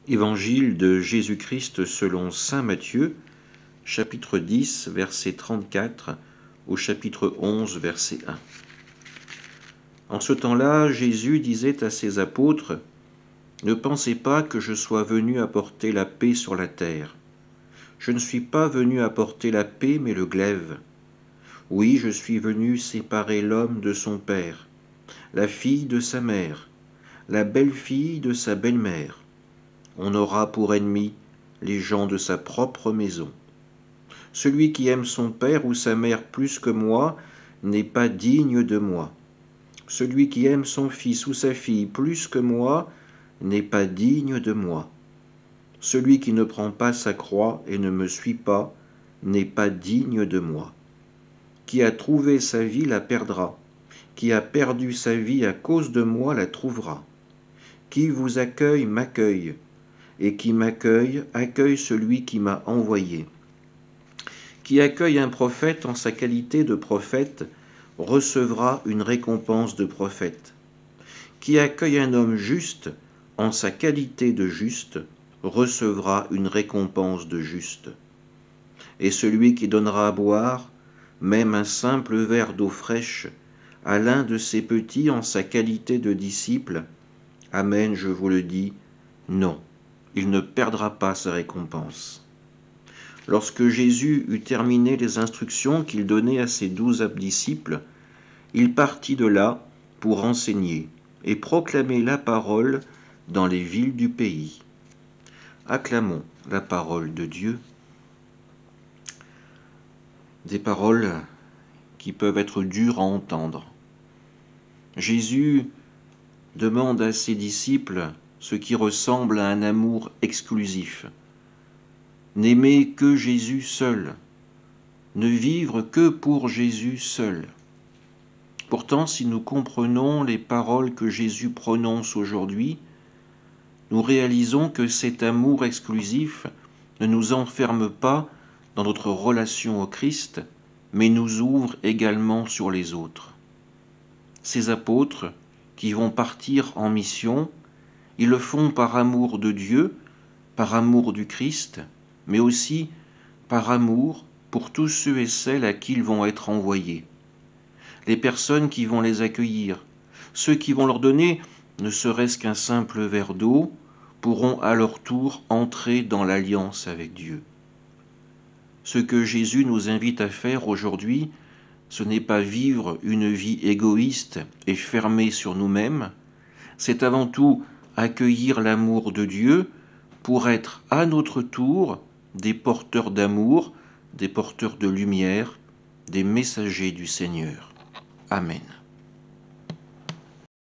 Évangile de Jésus-Christ selon saint Matthieu, chapitre 10, verset 34 au chapitre 11, verset 1. En ce temps-là, Jésus disait à ses apôtres : « Ne pensez pas que je sois venu apporter la paix sur la terre. Je ne suis pas venu apporter la paix, mais le glaive. Oui, je suis venu séparer l'homme de son père, la fille de sa mère, la belle-fille de sa belle-mère. On aura pour ennemis les gens de sa propre maison. Celui qui aime son père ou sa mère plus que moi n'est pas digne de moi. Celui qui aime son fils ou sa fille plus que moi n'est pas digne de moi. Celui qui ne prend pas sa croix et ne me suit pas n'est pas digne de moi. Qui a trouvé sa vie la perdra. Qui a perdu sa vie à cause de moi la trouvera. Qui vous accueille m'accueille, et qui m'accueille accueille celui qui m'a envoyé. Qui accueille un prophète en sa qualité de prophète recevra une récompense de prophète. Qui accueille un homme juste en sa qualité de juste recevra une récompense de juste. Et celui qui donnera à boire, même un simple verre d'eau fraîche, à l'un de ses petits en sa qualité de disciple, amen, je vous le dis, non, il ne perdra pas sa récompense. » Lorsque Jésus eut terminé les instructions qu'il donnait à ses 12 disciples, il partit de là pour enseigner et proclamer la parole dans les villes du pays. Acclamons la parole de Dieu. Des paroles qui peuvent être dures à entendre. Jésus demande à ses disciples ce qui ressemble à un amour exclusif. N'aimer que Jésus seul, ne vivre que pour Jésus seul. Pourtant, si nous comprenons les paroles que Jésus prononce aujourd'hui, nous réalisons que cet amour exclusif ne nous enferme pas dans notre relation au Christ, mais nous ouvre également sur les autres. Ces apôtres qui vont partir en mission, ils le font par amour de Dieu, par amour du Christ, mais aussi par amour pour tous ceux et celles à qui ils vont être envoyés. Les personnes qui vont les accueillir, ceux qui vont leur donner ne serait-ce qu'un simple verre d'eau, pourront à leur tour entrer dans l'alliance avec Dieu. Ce que Jésus nous invite à faire aujourd'hui, ce n'est pas vivre une vie égoïste et fermée sur nous-mêmes, c'est avant tout accueillir l'amour de Dieu pour être à notre tour des porteurs d'amour, des porteurs de lumière, des messagers du Seigneur. Amen.